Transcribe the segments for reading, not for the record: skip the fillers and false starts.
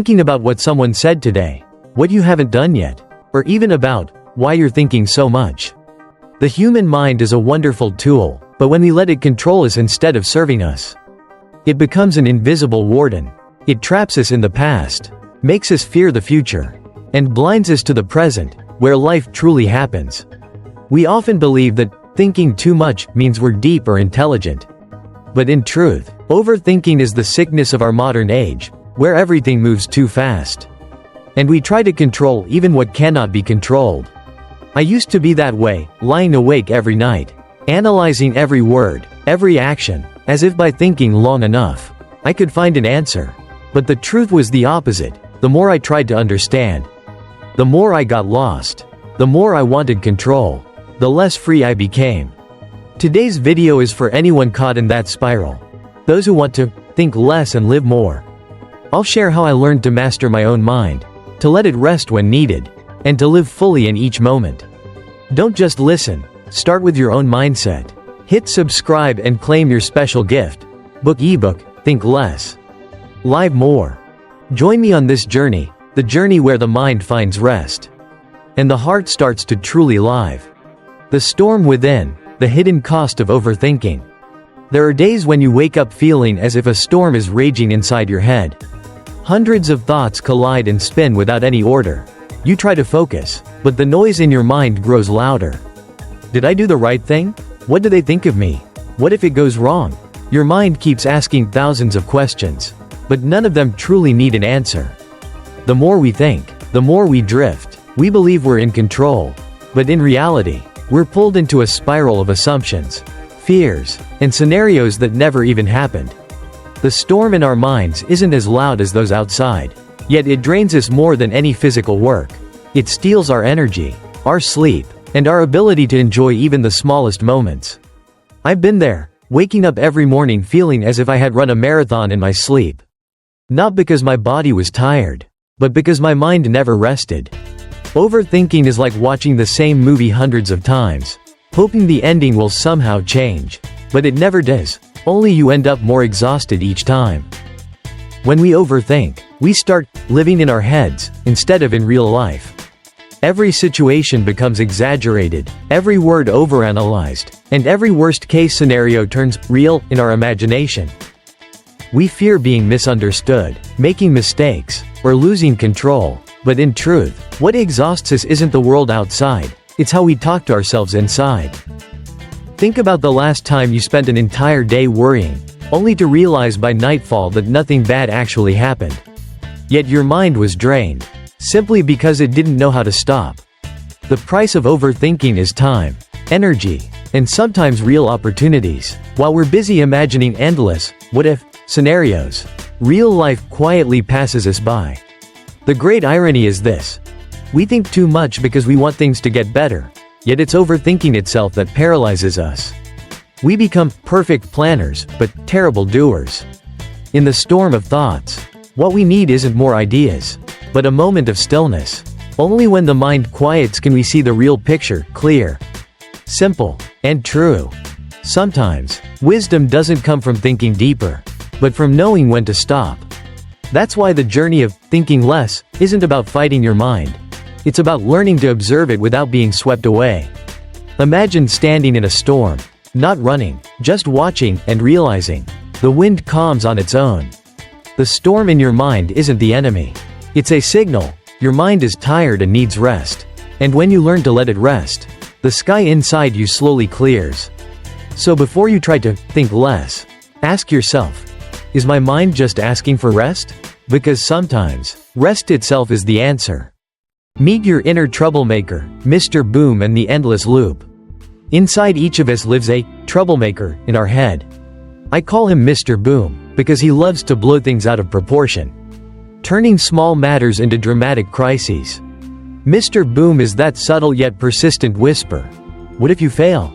Thinking about what someone said today, what you haven't done yet, or even about why you're thinking so much. The human mind is a wonderful tool, but when we let it control us instead of serving us, it becomes an invisible warden. It traps us in the past, makes us fear the future, and blinds us to the present, where life truly happens. We often believe that thinking too much means we're deep or intelligent. But in truth, overthinking is the sickness of our modern age, where everything moves too fast. And we try to control even what cannot be controlled. I used to be that way, lying awake every night, analyzing every word, every action, as if by thinking long enough, I could find an answer. But the truth was the opposite. The more I tried to understand, the more I got lost. The more I wanted control, the less free I became. Today's video is for anyone caught in that spiral. Those who want to think less and live more. I'll share how I learned to master my own mind, to let it rest when needed, and to live fully in each moment. Don't just listen, start with your own mindset. Hit subscribe and claim your special gift. Book ebook, Think Less. Live More. Join me on this journey, the journey where the mind finds rest, and the heart starts to truly live. The storm within, the hidden cost of overthinking. There are days when you wake up feeling as if a storm is raging inside your head. Hundreds of thoughts collide and spin without any order. You try to focus, but the noise in your mind grows louder. Did I do the right thing? What do they think of me? What if it goes wrong? Your mind keeps asking thousands of questions, but none of them truly need an answer. The more we think, the more we drift. We believe we're in control, but in reality, we're pulled into a spiral of assumptions, fears, and scenarios that never even happened. The storm in our minds isn't as loud as those outside, yet it drains us more than any physical work. It steals our energy, our sleep, and our ability to enjoy even the smallest moments. I've been there, waking up every morning feeling as if I had run a marathon in my sleep. Not because my body was tired, but because my mind never rested. Overthinking is like watching the same movie hundreds of times, hoping the ending will somehow change, but it never does. Only you end up more exhausted each time. When we overthink, we start living in our heads, instead of in real life. Every situation becomes exaggerated, every word overanalyzed, and every worst-case scenario turns real in our imagination. We fear being misunderstood, making mistakes, or losing control. But in truth, what exhausts us isn't the world outside, it's how we talk to ourselves inside. Think about the last time you spent an entire day worrying, only to realize by nightfall that nothing bad actually happened. Yet your mind was drained, simply because it didn't know how to stop. The price of overthinking is time, energy, and sometimes real opportunities. While we're busy imagining endless, what-if scenarios, real life quietly passes us by. The great irony is this. We think too much because we want things to get better, yet it's overthinking itself that paralyzes us. We become perfect planners, but terrible doers. In the storm of thoughts, what we need isn't more ideas, but a moment of stillness. Only when the mind quiets can we see the real picture, clear, simple, and true. Sometimes, wisdom doesn't come from thinking deeper, but from knowing when to stop. That's why the journey of thinking less isn't about fighting your mind. It's about learning to observe it without being swept away. Imagine standing in a storm, not running, just watching and realizing the wind calms on its own. The storm in your mind isn't the enemy. It's a signal. Your mind is tired and needs rest. And when you learn to let it rest, the sky inside you slowly clears. So before you try to think less, ask yourself, is my mind just asking for rest? Because sometimes, rest itself is the answer. Meet your inner troublemaker, Mr. Boom and the endless loop. Inside each of us lives a troublemaker in our head. I call him Mr. Boom, because he loves to blow things out of proportion, turning small matters into dramatic crises. Mr. Boom is that subtle yet persistent whisper. What if you fail?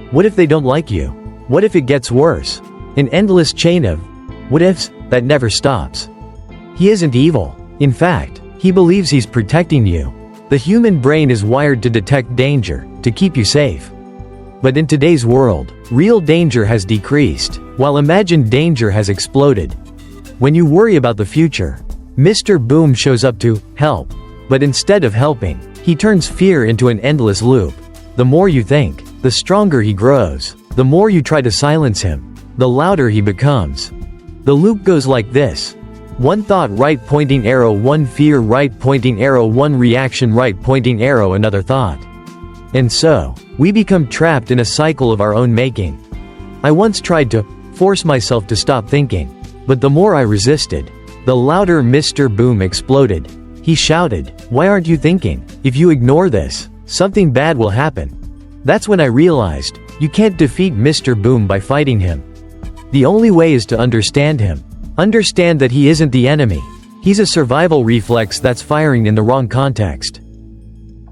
What if they don't like you? What if it gets worse? An endless chain of what-ifs that never stops. He isn't evil. In fact, he believes he's protecting you. The human brain is wired to detect danger, to keep you safe. But in today's world, real danger has decreased, while imagined danger has exploded. When you worry about the future, Mr. Boom shows up to help. But instead of helping, he turns fear into an endless loop. The more you think, the stronger he grows. The more you try to silence him, the louder he becomes. The loop goes like this. One thought, right pointing arrow, one fear, right pointing arrow, one reaction, right pointing arrow, another thought. And so, we become trapped in a cycle of our own making. I once tried to force myself to stop thinking, but the more I resisted, the louder Mr. Boom exploded. He shouted, "Why aren't you thinking? If you ignore this, something bad will happen." That's when I realized, you can't defeat Mr. Boom by fighting him. The only way is to understand him. Understand that he isn't the enemy. He's a survival reflex that's firing in the wrong context.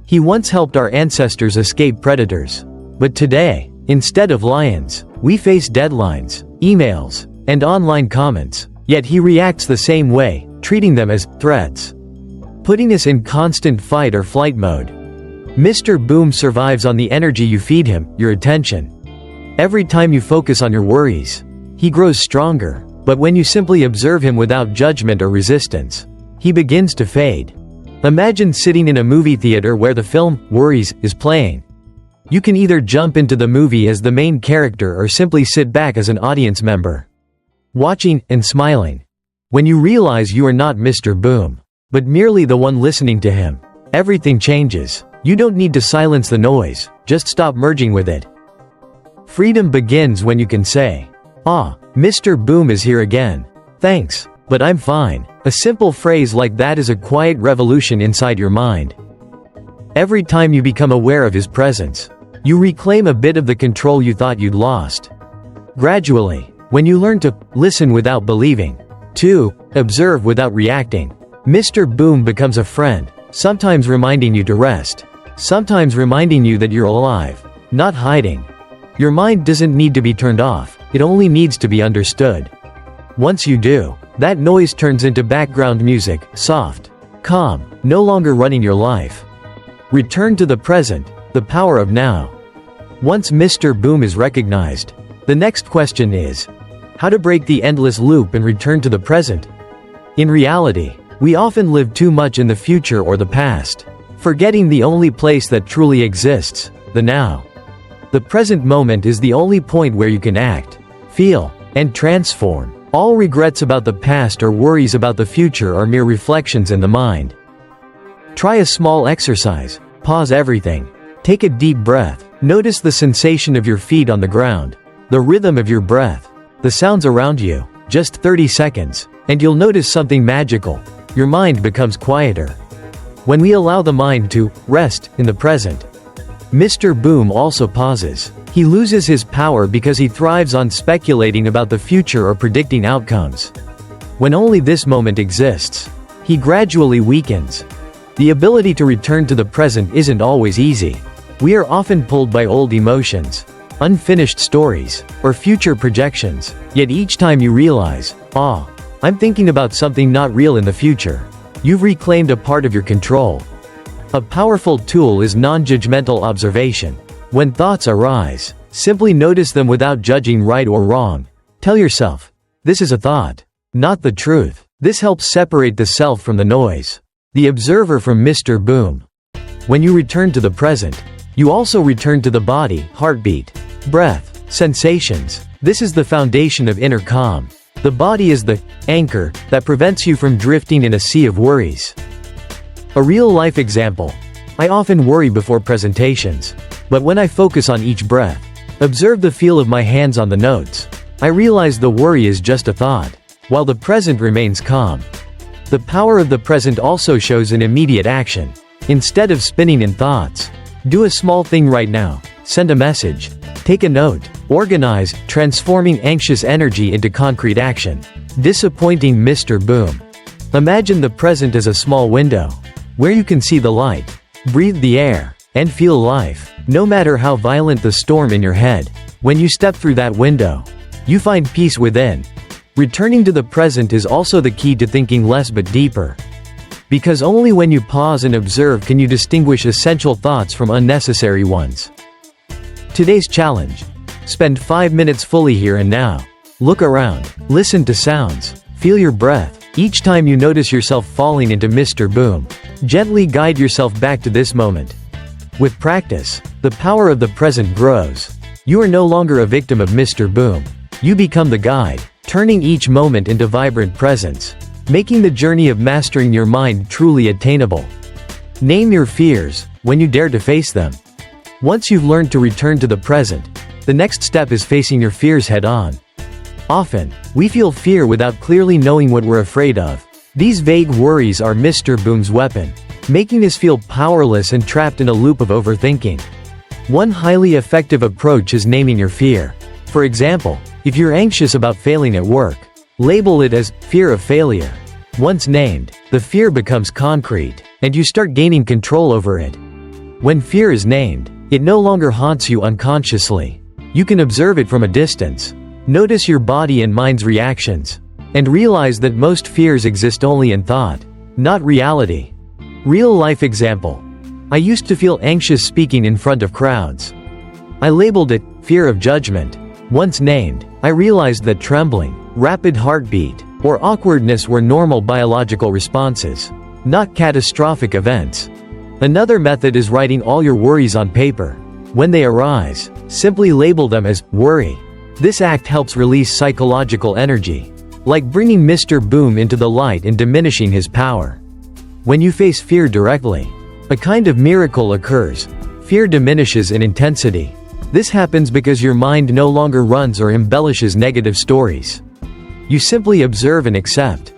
He once helped our ancestors escape predators. But today, instead of lions, we face deadlines, emails, and online comments. Yet he reacts the same way, treating them as threats, putting us in constant fight or flight mode. Mr. Boom survives on the energy you feed him, your attention. Every time you focus on your worries, he grows stronger. But when you simply observe him without judgment or resistance, he begins to fade. Imagine sitting in a movie theater where the film, Worries, is playing. You can either jump into the movie as the main character or simply sit back as an audience member, watching and smiling. When you realize you are not Mr. Boom, but merely the one listening to him, everything changes. You don't need to silence the noise, just stop merging with it. Freedom begins when you can say, "Ah, Mr. Boom is here again. Thanks, but I'm fine." A simple phrase like that is a quiet revolution inside your mind. Every time you become aware of his presence, you reclaim a bit of the control you thought you'd lost. Gradually, when you learn to listen without believing, to observe without reacting, Mr. Boom becomes a friend, sometimes reminding you to rest, sometimes reminding you that you're alive, not hiding. Your mind doesn't need to be turned off, it only needs to be understood. Once you do, that noise turns into background music, soft, calm, no longer running your life. Return to the present, the power of now. Once Mr. Boom is recognized, the next question is, how to break the endless loop and return to the present? In reality, we often live too much in the future or the past, forgetting the only place that truly exists, the now. The present moment is the only point where you can act, feel, and transform. All regrets about the past or worries about the future are mere reflections in the mind. Try a small exercise. Pause everything. Take a deep breath. Notice the sensation of your feet on the ground, the rhythm of your breath, the sounds around you. Just 30 seconds, and you'll notice something magical. Your mind becomes quieter. When we allow the mind to rest in the present, Mr. Boom also pauses. He loses his power because he thrives on speculating about the future or predicting outcomes. When only this moment exists, he gradually weakens. The ability to return to the present isn't always easy. We are often pulled by old emotions, unfinished stories, or future projections. Yet each time you realize, I'm thinking about something not real in the future, you've reclaimed a part of your control. A powerful tool is non-judgmental observation. When thoughts arise, simply notice them without judging right or wrong. Tell yourself, this is a thought, not the truth. This helps separate the self from the noise, the observer from Mr. Boom. When you return to the present, you also return to the body, heartbeat, breath, sensations. This is the foundation of inner calm. The body is the anchor that prevents you from drifting in a sea of worries. A real-life example. I often worry before presentations. But when I focus on each breath, observe the feel of my hands on the notes, I realize the worry is just a thought, while the present remains calm. The power of the present also shows in immediate action. Instead of spinning in thoughts, do a small thing right now. Send a message. Take a note. Organize, transforming anxious energy into concrete action. Disappointing Mr. Boom. Imagine the present as a small window, where you can see the light, breathe the air, and feel life. No matter how violent the storm in your head, when you step through that window, you find peace within. Returning to the present is also the key to thinking less but deeper. Because only when you pause and observe can you distinguish essential thoughts from unnecessary ones. Today's challenge. Spend 5 minutes fully here and now. Look around, listen to sounds, feel your breath, Each time you notice yourself falling into Mr. Boom, gently guide yourself back to this moment. With practice, the power of the present grows. You are no longer a victim of Mr. Boom. You become the guide, turning each moment into vibrant presence, making the journey of mastering your mind truly attainable. Name your fears when you dare to face them. Once you've learned to return to the present, the next step is facing your fears head-on. Often, we feel fear without clearly knowing what we're afraid of. These vague worries are Mr. Boom's weapon, making us feel powerless and trapped in a loop of overthinking. One highly effective approach is naming your fear. For example, if you're anxious about failing at work, label it as fear of failure. Once named, the fear becomes concrete, and you start gaining control over it. When fear is named, it no longer haunts you unconsciously. You can observe it from a distance. Notice your body and mind's reactions, and realize that most fears exist only in thought, not reality. Real-life example. I used to feel anxious speaking in front of crowds. I labeled it fear of judgment. Once named, I realized that trembling, rapid heartbeat, or awkwardness were normal biological responses, not catastrophic events. Another method is writing all your worries on paper. When they arise, simply label them as worry. This act helps release psychological energy, like bringing Mr. Boom into the light and diminishing his power. When you face fear directly, a kind of miracle occurs. Fear diminishes in intensity. This happens because your mind no longer runs or embellishes negative stories. You simply observe and accept.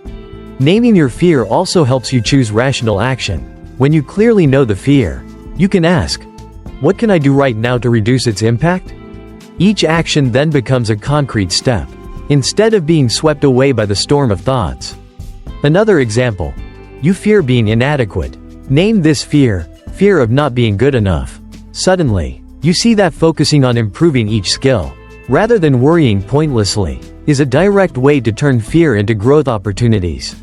Naming your fear also helps you choose rational action. When you clearly know the fear, you can ask, what can I do right now to reduce its impact? Each action then becomes a concrete step, instead of being swept away by the storm of thoughts. Another example. You fear being inadequate. Name this fear, fear of not being good enough. Suddenly, you see that focusing on improving each skill, rather than worrying pointlessly, is a direct way to turn fear into growth opportunities.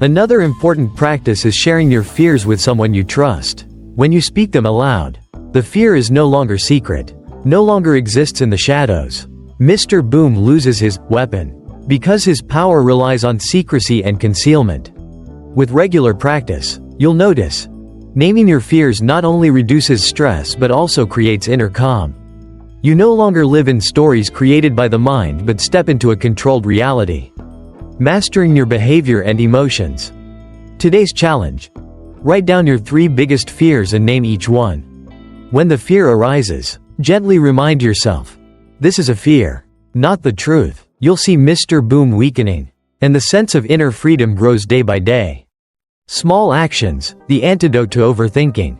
Another important practice is sharing your fears with someone you trust. When you speak them aloud, the fear is no longer secret, no longer exists in the shadows. Mr. Boom loses his weapon, because his power relies on secrecy and concealment. With regular practice, you'll notice, naming your fears not only reduces stress but also creates inner calm. You no longer live in stories created by the mind but step into a controlled reality. Mastering your behavior and emotions. Today's challenge. Write down your 3 biggest fears and name each one. When the fear arises, gently remind yourself, this is a fear, not the truth. You'll see Mr. Boom weakening, and the sense of inner freedom grows day by day. Small actions, the antidote to overthinking.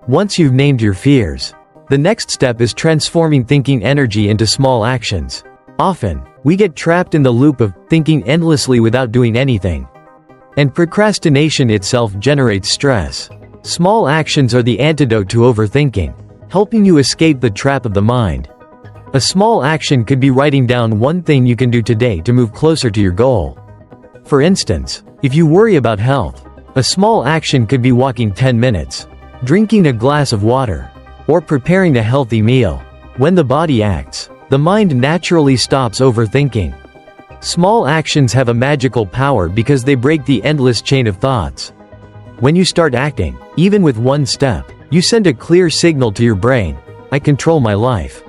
Once you've named your fears, the next step is transforming thinking energy into small actions. Often, we get trapped in the loop of thinking endlessly without doing anything. And procrastination itself generates stress. Small actions are the antidote to overthinking, helping you escape the trap of the mind. A small action could be writing down one thing you can do today to move closer to your goal. For instance, if you worry about health, a small action could be walking 10 minutes, drinking a glass of water, or preparing a healthy meal. When the body acts, the mind naturally stops overthinking. Small actions have a magical power because they break the endless chain of thoughts. When you start acting, even with one step, you send a clear signal to your brain, I control my life,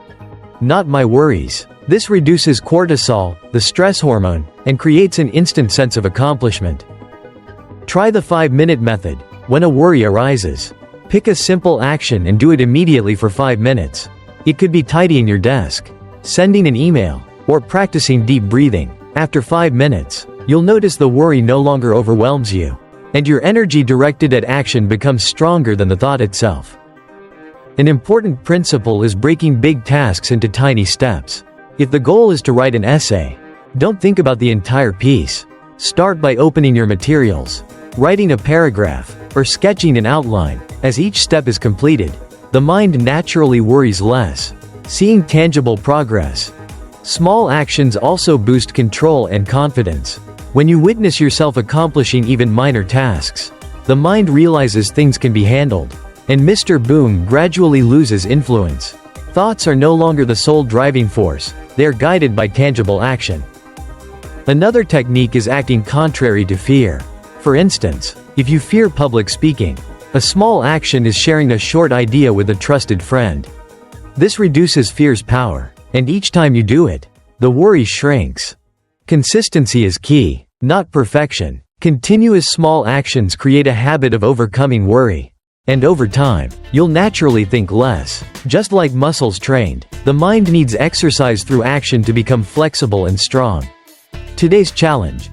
not my worries. This reduces cortisol, the stress hormone, and creates an instant sense of accomplishment. Try the 5-minute method. When a worry arises, pick a simple action and do it immediately for 5 minutes. It could be tidying your desk, sending an email, or practicing deep breathing. After 5 minutes, you'll notice the worry no longer overwhelms you, and your energy directed at action becomes stronger than the thought itself. An important principle is breaking big tasks into tiny steps. If the goal is to write an essay, don't think about the entire piece. Start by opening your materials, writing a paragraph, or sketching an outline. As each step is completed, the mind naturally worries less, seeing tangible progress. Small actions also boost control and confidence. When you witness yourself accomplishing even minor tasks, the mind realizes things can be handled, and Mr. Boom gradually loses influence. Thoughts are no longer the sole driving force, they are guided by tangible action. Another technique is acting contrary to fear. For instance, if you fear public speaking, a small action is sharing a short idea with a trusted friend. This reduces fear's power, and each time you do it, the worry shrinks. Consistency is key, not perfection. Continuous small actions create a habit of overcoming worry. And over time, you'll naturally think less. Just like muscles trained, the mind needs exercise through action to become flexible and strong. Today's challenge: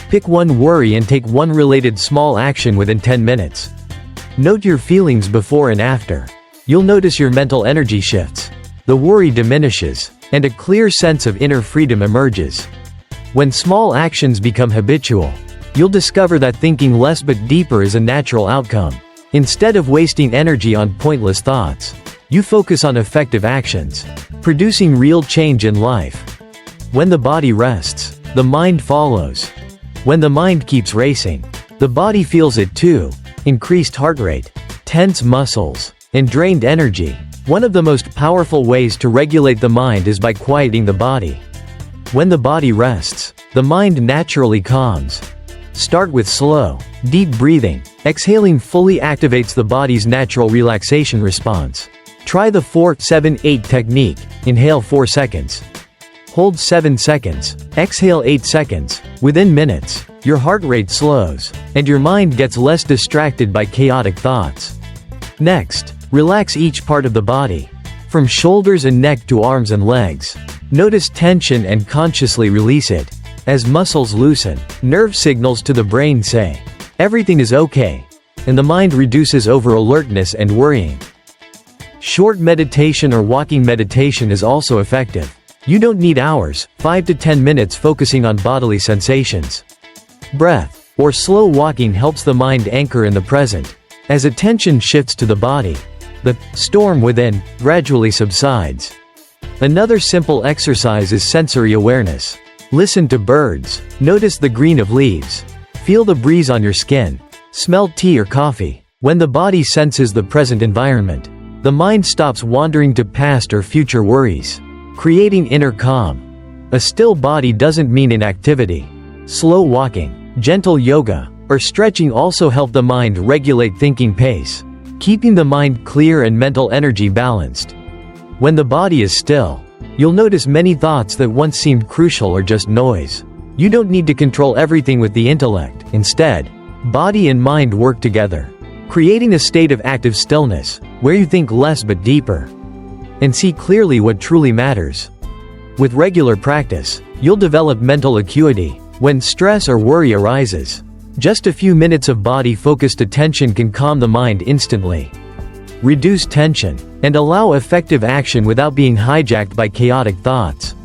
pick one worry and take one related small action within 10 minutes. Note your feelings before and after. You'll notice your mental energy shifts. The worry diminishes, and a clear sense of inner freedom emerges. When small actions become habitual, you'll discover that thinking less but deeper is a natural outcome. Instead of wasting energy on pointless thoughts, you focus on effective actions, producing real change in life. When the body rests, the mind follows. When the mind keeps racing, the body feels it too. Increased heart rate, tense muscles, and drained energy. One of the most powerful ways to regulate the mind is by quieting the body. When the body rests, the mind naturally calms. Start with slow, deep breathing. Exhaling fully activates the body's natural relaxation response. Try the 4-7-8 technique. Inhale 4 seconds. Hold 7 seconds. Exhale 8 seconds. Within minutes, your heart rate slows, and your mind gets less distracted by chaotic thoughts. Next, relax each part of the body, from shoulders and neck to arms and legs. Notice tension and consciously release it. As muscles loosen, nerve signals to the brain say, "Everything is okay," and the mind reduces over-alertness and worrying. Short meditation or walking meditation is also effective. You don't need hours, 5 to 10 minutes focusing on bodily sensations. Breath, or slow walking helps the mind anchor in the present. As attention shifts to the body, the storm within gradually subsides. Another simple exercise is sensory awareness. Listen to birds, notice the green of leaves, feel the breeze on your skin, smell tea or coffee. When the body senses the present environment, the mind stops wandering to past or future worries, creating inner calm. A still body doesn't mean inactivity. Slow walking, gentle yoga, or stretching also help the mind regulate thinking pace, keeping the mind clear and mental energy balanced. When the body is still, you'll notice many thoughts that once seemed crucial are just noise. You don't need to control everything with the intellect. Instead, body and mind work together, creating a state of active stillness, where you think less but deeper, and see clearly what truly matters. With regular practice, you'll develop mental acuity. When stress or worry arises, just a few minutes of body-focused attention can calm the mind instantly, reduce tension, and allow effective action without being hijacked by chaotic thoughts.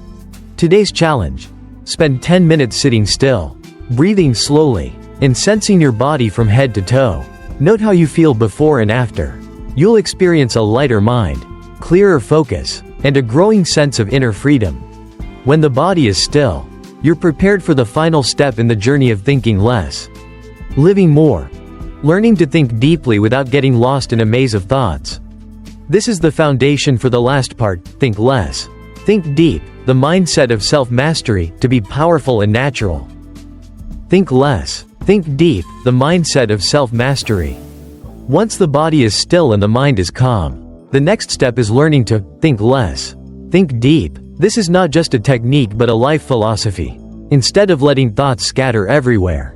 Today's challenge: spend 10 minutes sitting still, breathing slowly, and sensing your body from head to toe. Note how you feel before and after. You'll experience a lighter mind, clearer focus, and a growing sense of inner freedom. When the body is still, you're prepared for the final step in the journey of thinking less, living more, learning to think deeply without getting lost in a maze of thoughts. This is the foundation for the last part: think less, think deep, the mindset of self-mastery, to be powerful and natural. Think less, think deep, the mindset of self-mastery. Once the body is still and the mind is calm, the next step is learning to think less, think deep. This is not just a technique but a life philosophy. Instead of letting thoughts scatter everywhere,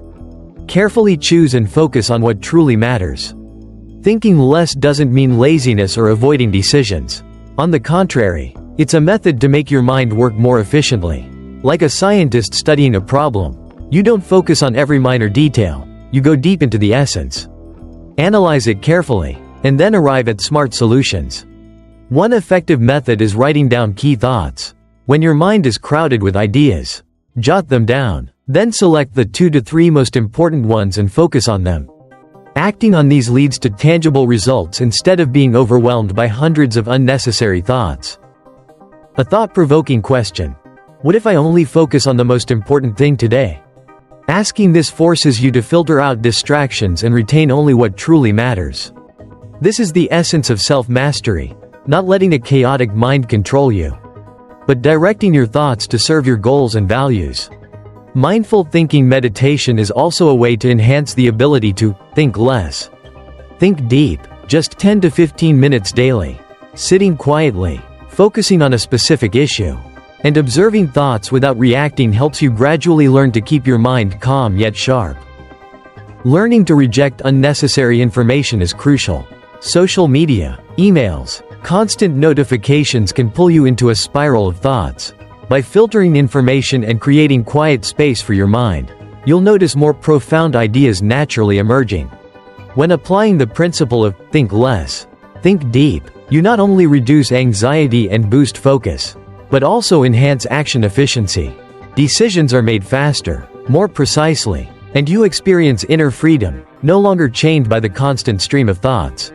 carefully choose and focus on what truly matters. Thinking less doesn't mean laziness or avoiding decisions. On the contrary, it's a method to make your mind work more efficiently. Like a scientist studying a problem, you don't focus on every minor detail, you go deep into the essence. Analyze it carefully, and then arrive at smart solutions. One effective method is writing down key thoughts. When your mind is crowded with ideas, jot them down. Then select the 2 to 3 most important ones and focus on them. Acting on these leads to tangible results instead of being overwhelmed by hundreds of unnecessary thoughts. A thought-provoking question: what if I only focus on the most important thing today? Asking this forces you to filter out distractions and retain only what truly matters. This is the essence of self-mastery, not letting a chaotic mind control you, but directing your thoughts to serve your goals and values. Mindful thinking meditation is also a way to enhance the ability to think less. Think deep, just 10 to 15 minutes daily. Sitting quietly, focusing on a specific issue, and observing thoughts without reacting helps you gradually learn to keep your mind calm yet sharp. Learning to reject unnecessary information is crucial. Social media, emails, constant notifications can pull you into a spiral of thoughts. By filtering information and creating quiet space for your mind, you'll notice more profound ideas naturally emerging. When applying the principle of think less, think deep, you not only reduce anxiety and boost focus, but also enhance action efficiency. Decisions are made faster, more precisely, and you experience inner freedom, no longer chained by the constant stream of thoughts.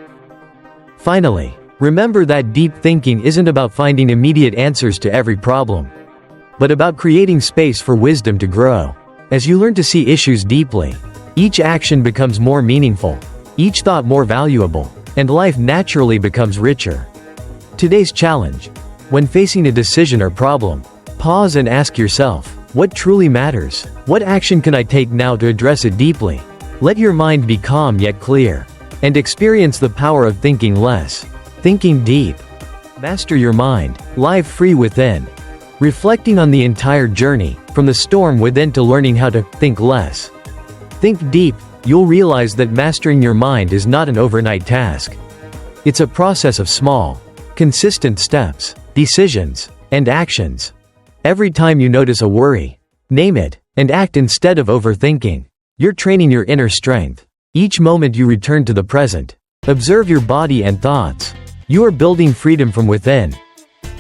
Finally, remember that deep thinking isn't about finding immediate answers to every problem, but about creating space for wisdom to grow. As you learn to see issues deeply, each action becomes more meaningful, each thought more valuable, and life naturally becomes richer. Today's challenge: when facing a decision or problem, pause and ask yourself, what truly matters? What action can I take now to address it deeply? Let your mind be calm yet clear, and experience the power of thinking less, thinking deep. Master your mind, live free within. Reflecting on the entire journey, from the storm within to learning how to think less, think deep, you'll realize that mastering your mind is not an overnight task. It's a process of small, consistent steps, decisions, and actions. Every time you notice a worry, name it, and act instead of overthinking. You're training your inner strength. Each moment you return to the present, observe your body and thoughts, you are building freedom from within.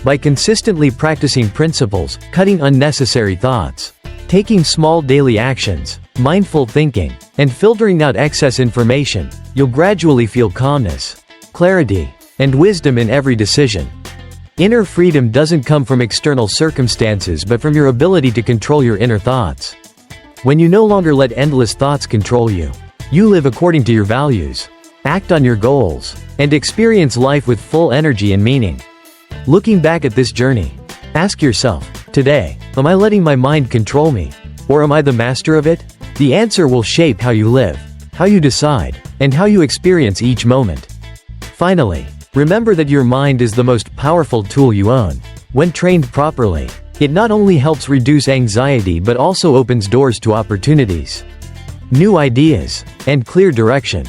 By consistently practicing principles, cutting unnecessary thoughts, taking small daily actions, mindful thinking, and filtering out excess information, you'll gradually feel calmness, clarity, and wisdom in every decision. Inner freedom doesn't come from external circumstances but from your ability to control your inner thoughts. When you no longer let endless thoughts control you, you live according to your values, act on your goals, and experience life with full energy and meaning. Looking back at this journey, ask yourself, today, am I letting my mind control me? Or am I the master of it? The answer will shape how you live, how you decide, and how you experience each moment. Finally, remember that your mind is the most powerful tool you own. When trained properly, it not only helps reduce anxiety but also opens doors to opportunities, new ideas, and clear direction.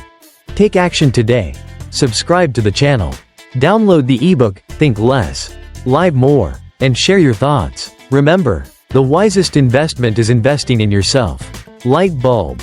Take action today. Subscribe to the channel. Download the ebook, Think Less, Live More, and share your thoughts. Remember, the wisest investment is investing in yourself. Light bulb.